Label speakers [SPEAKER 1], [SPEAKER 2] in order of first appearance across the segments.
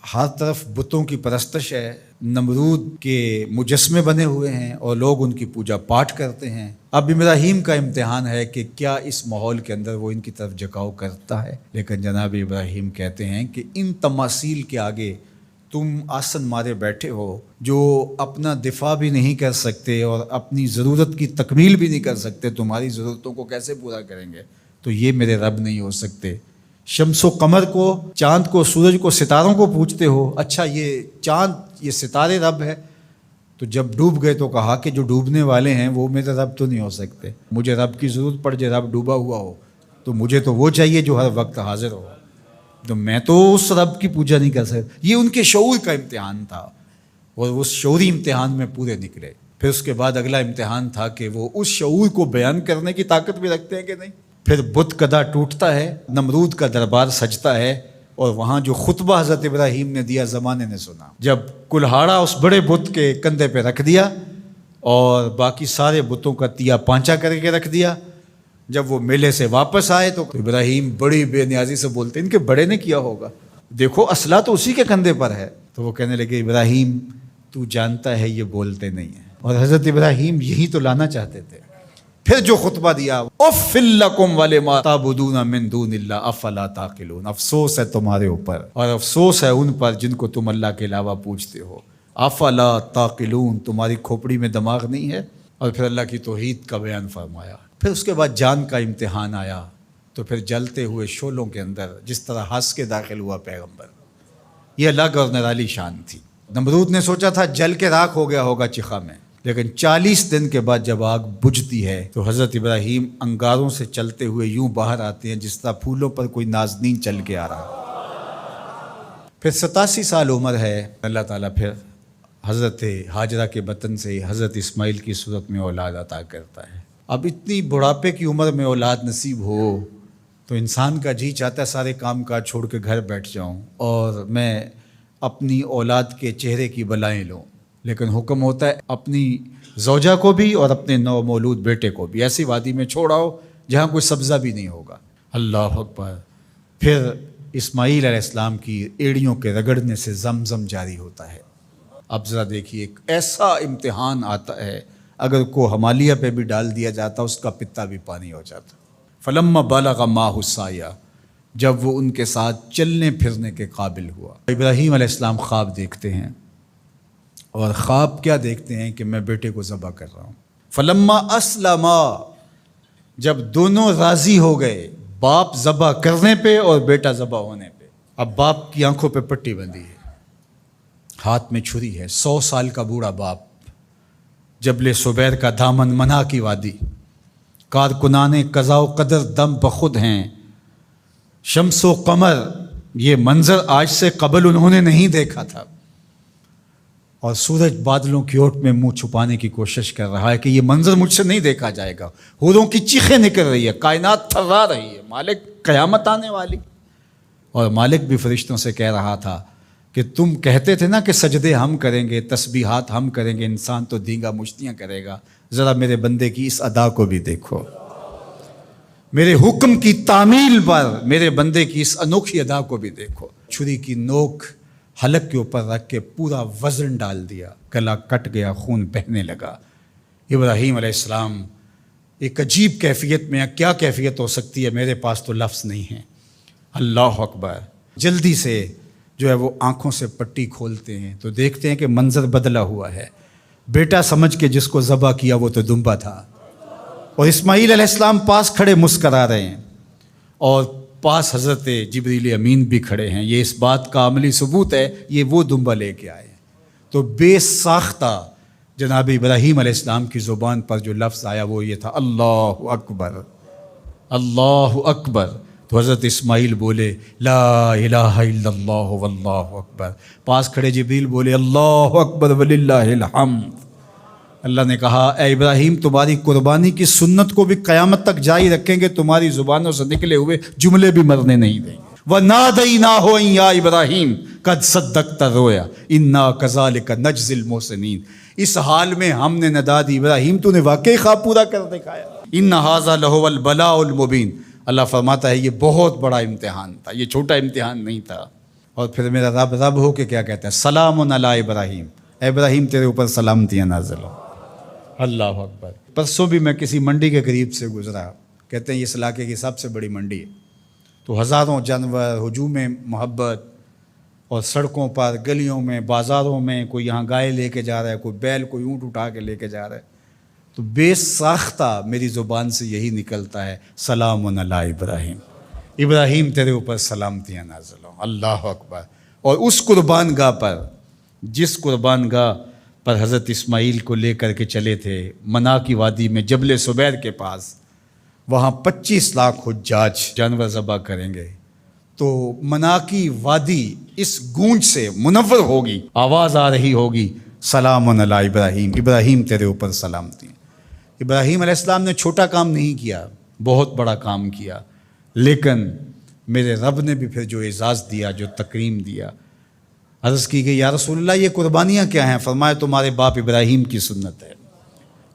[SPEAKER 1] ہر طرف بتوں کی پرستش ہے، نمرود کے مجسمے بنے ہوئے ہیں اور لوگ ان کی پوجا پاٹ کرتے ہیں۔ اب ابراہیم کا امتحان ہے کہ کیا اس ماحول کے اندر وہ ان کی طرف جھکاؤ کرتا ہے، لیکن جناب ابراہیم کہتے ہیں کہ ان تماثیل کے آگے تم آسن مارے بیٹھے ہو، جو اپنا دفاع بھی نہیں کر سکتے اور اپنی ضرورت کی تکمیل بھی نہیں کر سکتے، تمہاری ضرورتوں کو کیسے پورا کریں گے؟ تو یہ میرے رب نہیں ہو سکتے۔ شمس و قمر کو، چاند کو، سورج کو، ستاروں کو پوجتے ہو، اچھا یہ چاند، یہ ستارے رب ہے؟ تو جب ڈوب گئے تو کہا کہ جو ڈوبنے والے ہیں وہ میرے رب تو نہیں ہو سکتے، مجھے رب کی ضرورت پڑ جائے، رب ڈوبا ہوا ہو تو مجھے تو وہ چاہیے جو ہر وقت حاضر ہو، تو میں تو اس رب کی پوجا نہیں کر سکتا۔ یہ ان کے شعور کا امتحان تھا اور اس شعوری امتحان میں پورے نکلے۔ پھر اس کے بعد اگلا امتحان تھا کہ وہ اس شعور کو بیان کرنے کی طاقت بھی رکھتے ہیں کہ نہیں۔ پھر بت کدا ٹوٹتا ہے، نمرود کا دربار سجتا ہے، اور وہاں جو خطبہ حضرت ابراہیم نے دیا زمانے نے سنا، جب کلہاڑا اس بڑے بت کے کندھے پہ رکھ دیا اور باقی سارے بتوں کا تیا پانچا کر کے رکھ دیا، جب وہ میلے سے واپس آئے تو ابراہیم بڑی بے نیازی سے بولتے ان کے بڑے نے کیا ہوگا، دیکھو اسلحہ تو اسی کے کندھے پر ہے۔ تو وہ کہنے لگے ابراہیم تو جانتا ہے یہ بولتے نہیں ہیں، اور حضرت ابراہیم یہی تو لانا چاہتے تھے۔ پھر جو خطبہ دیا، اف لکم ولما تعبدون من دون اللہ افلا تعقلون، افسوس ہے تمہارے اوپر اور افسوس ہے ان پر جن کو تم اللہ کے علاوہ پوجتے ہو، افلا تعقلون، تمہاری کھوپڑی میں دماغ نہیں ہے۔ اور پھر اللہ کی توحید کا بیان فرمایا۔ پھر اس کے بعد جان کا امتحان آیا، تو پھر جلتے ہوئے شعلوں کے اندر جس طرح ہنس کے داخل ہوا پیغمبر، یہ الگ اور نرالی شان تھی۔ نمرود نے سوچا تھا جل کے راکھ ہو گیا ہوگا چخا میں، لیکن 40 دن کے بعد جب آگ بجھتی ہے تو حضرت ابراہیم انگاروں سے چلتے ہوئے یوں باہر آتے ہیں جس طرح پھولوں پر کوئی نازنین چل کے آ رہا۔ پھر 87 سال عمر ہے، اللہ تعالیٰ پھر حضرت ہاجرہ کے بطن سے حضرت اسماعیل کی صورت میں اولاد عطا کرتا ہے۔ اب اتنی بڑھاپے کی عمر میں اولاد نصیب ہو تو انسان کا جی چاہتا ہے سارے کام کاج چھوڑ کے گھر بیٹھ جاؤں اور میں اپنی اولاد کے چہرے کی بلائیں لوں، لیکن حکم ہوتا ہے اپنی زوجہ کو بھی اور اپنے نو مولود بیٹے کو بھی ایسی وادی میں چھوڑاؤ جہاں کوئی سبزہ بھی نہیں ہوگا۔ اللہ اکبر۔ پھر اسماعیل علیہ السلام کی ایڑیوں کے رگڑنے سے زمزم جاری ہوتا ہے۔ اب ذرا دیکھیے، ایک ایسا امتحان آتا ہے، اگر کو ہمالیہ پہ بھی ڈال دیا جاتا اس کا پتا بھی پانی ہو جاتا۔ فلما بلغ معہ السعی، جب وہ ان کے ساتھ چلنے پھرنے کے قابل ہوا۔ ابراہیم علیہ السلام خواب دیکھتے ہیں، اور خواب کیا دیکھتے ہیں کہ میں بیٹے کو ذبح کر رہا ہوں۔ فلما اسلما، جب دونوں راضی ہو گئے، باپ ذبح کرنے پہ اور بیٹا ذبح ہونے پہ۔ اب باپ کی آنکھوں پہ پٹی بندھی ہے، ہاتھ میں چھری ہے، 100 سال کا بوڑھا باپ، جبل سبیر کا دامن، منع کی وادی، کارکنان قضاء و قدر دم بخود ہیں، شمس و قمر، یہ منظر آج سے قبل انہوں نے نہیں دیکھا تھا، اور سورج بادلوں کی اوٹ میں منہ چھپانے کی کوشش کر رہا ہے کہ یہ منظر مجھ سے نہیں دیکھا جائے گا، حوروں کی چیخیں نکل رہی ہے، کائنات تھرا رہی ہے، مالک قیامت آنے والی۔ اور مالک بھی فرشتوں سے کہہ رہا تھا کہ تم کہتے تھے نا کہ سجدے ہم کریں گے، تسبیحات ہم کریں گے، انسان تو دینگا مشتیاں کرے گا، ذرا میرے بندے کی اس ادا کو بھی دیکھو، میرے حکم کی تعمیل پر میرے بندے کی اس انوکھی ادا کو بھی دیکھو۔ چھری کی نوک حلق کے اوپر رکھ کے پورا وزن ڈال دیا، گلا کٹ گیا، خون بہنے لگا۔ ابراہیم علیہ السلام ایک عجیب کیفیت میں، کیا کیفیت ہو سکتی ہے، میرے پاس تو لفظ نہیں ہے۔ اللہ اکبر۔ جلدی سے جو ہے وہ آنکھوں سے پٹی کھولتے ہیں تو دیکھتے ہیں کہ منظر بدلا ہوا ہے، بیٹا سمجھ کے جس کو ذبح کیا وہ تو دمبا تھا، اور اسماعیل علیہ السلام پاس کھڑے مسکرا رہے ہیں، اور پاس حضرت جبریل امین بھی کھڑے ہیں۔ یہ اس بات کا عملی ثبوت ہے یہ وہ دمبا لے کے آئے ہیں۔ تو بے ساختہ جناب ابراہیم علیہ السلام کی زبان پر جو لفظ آیا وہ یہ تھا، اللہ اکبر، اللہ اکبر۔ تو حضرت اسماعیل بولے لا الہ الا اللہ واللہ اکبر، پاس کھڑے جبریل بولے اللہ اکبر وللہ الحمد۔ اللہ نے کہا اے ابراہیم تمہاری قربانی کی سنت کو بھی قیامت تک جاری رکھیں گے، تمہاری زبانوں سے نکلے ہوئے جملے بھی مرنے نہیں دیں گے۔ وَنَادَيْنَاهُ أَن يَا إِبْرَاهِيمُ قَدْ صَدَّقْتَ الرُّؤْيَا إِنَّا كَذَلِكَ نَجْزِي الْمُحْسِنِينَ، اس حال میں ہم نے ندا دی ابراہیم تو نے واقعی خواب پورا کر دکھایا۔ إِنَّ هَذَا لَهُوَ الْبَلَاءُ الْمُبِينُ، اللہ فرماتا ہے یہ بہت بڑا امتحان تھا، یہ چھوٹا امتحان نہیں تھا۔ اور پھر میرا رب رب ہو کے کیا کہتا ہے؟ سلام علی ابراہیم، اے ابراہیم تیرے اوپر سلامتیاں نازل ہو۔ اللہ اکبر۔ پرسوں بھی میں کسی منڈی کے قریب سے گزرا، کہتے ہیں اس علاقے کی سب سے بڑی منڈی ہے، تو ہزاروں جانور، ہجوم محبت، اور سڑکوں پر، گلیوں میں، بازاروں میں کوئی یہاں گائے لے کے جا رہا ہے، کوئی بیل، کوئی اونٹ اٹھا کے لے کے جا رہا ہے، تو بے ساختہ میری زبان سے یہی نکلتا ہے، سلام علی ابراہیم، ابراہیم تیرے اوپر سلامتیاں نازل ہوں۔ اللہ اکبر۔ اور اس قربان گاہ پر، جس قربان گاہ پر حضرت اسماعیل کو لے کر کے چلے تھے، منا کی وادی میں جبل سبیر کے پاس، وہاں 25 لاکھ حجاج جانور ذبح کریں گے، تو منا کی وادی اس گونج سے منور ہوگی، آواز آ رہی ہوگی، سلام علی ابراہیم، ابراہیم تیرے اوپر سلامتی۔ ابراہیم علیہ السلام نے چھوٹا کام نہیں کیا، بہت بڑا کام کیا، لیکن میرے رب نے بھی پھر جو اعزاز دیا، جو تکریم دیا، عرض کی گئی یا رسول اللہ یہ قربانیاں کیا ہیں؟ فرمایا تمہارے باپ ابراہیم کی سنت ہے،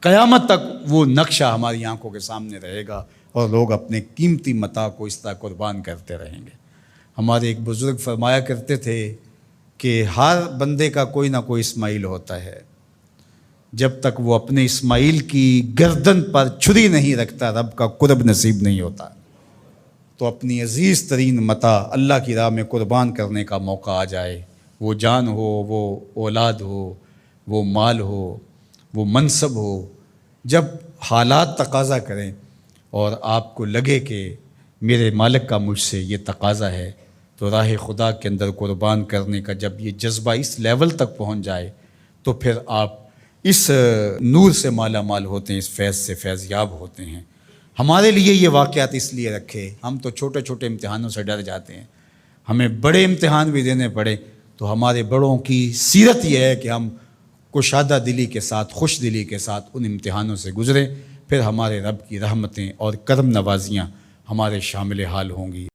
[SPEAKER 1] قیامت تک وہ نقشہ ہماری آنکھوں کے سامنے رہے گا، اور لوگ اپنے قیمتی متاع کو اس طرح قربان کرتے رہیں گے۔ ہمارے ایک بزرگ فرمایا کرتے تھے کہ ہر بندے کا کوئی نہ کوئی اسماعیل ہوتا ہے، جب تک وہ اپنے اسماعیل کی گردن پر چھری نہیں رکھتا رب کا قرب نصیب نہیں ہوتا۔ تو اپنی عزیز ترین متاع اللہ کی راہ میں قربان کرنے کا موقع آ جائے، وہ جان ہو، وہ اولاد ہو، وہ مال ہو، وہ منصب ہو، جب حالات تقاضا کریں اور آپ کو لگے کہ میرے مالک کا مجھ سے یہ تقاضا ہے، تو راہ خدا کے اندر قربان کرنے کا جب یہ جذبہ اس لیول تک پہنچ جائے، تو پھر آپ اس نور سے مالا مال ہوتے ہیں، اس فیض سے فیض یاب ہوتے ہیں۔ ہمارے لیے یہ واقعات اس لیے رکھے، ہم تو چھوٹے چھوٹے امتحانوں سے ڈر جاتے ہیں، ہمیں بڑے امتحان بھی دینے پڑے تو ہمارے بڑوں کی سیرت یہ ہے کہ ہم کشادہ دلی کے ساتھ، خوش دلی کے ساتھ ان امتحانوں سے گزریں، پھر ہمارے رب کی رحمتیں اور کرم نوازیاں ہمارے شامل حال ہوں گی۔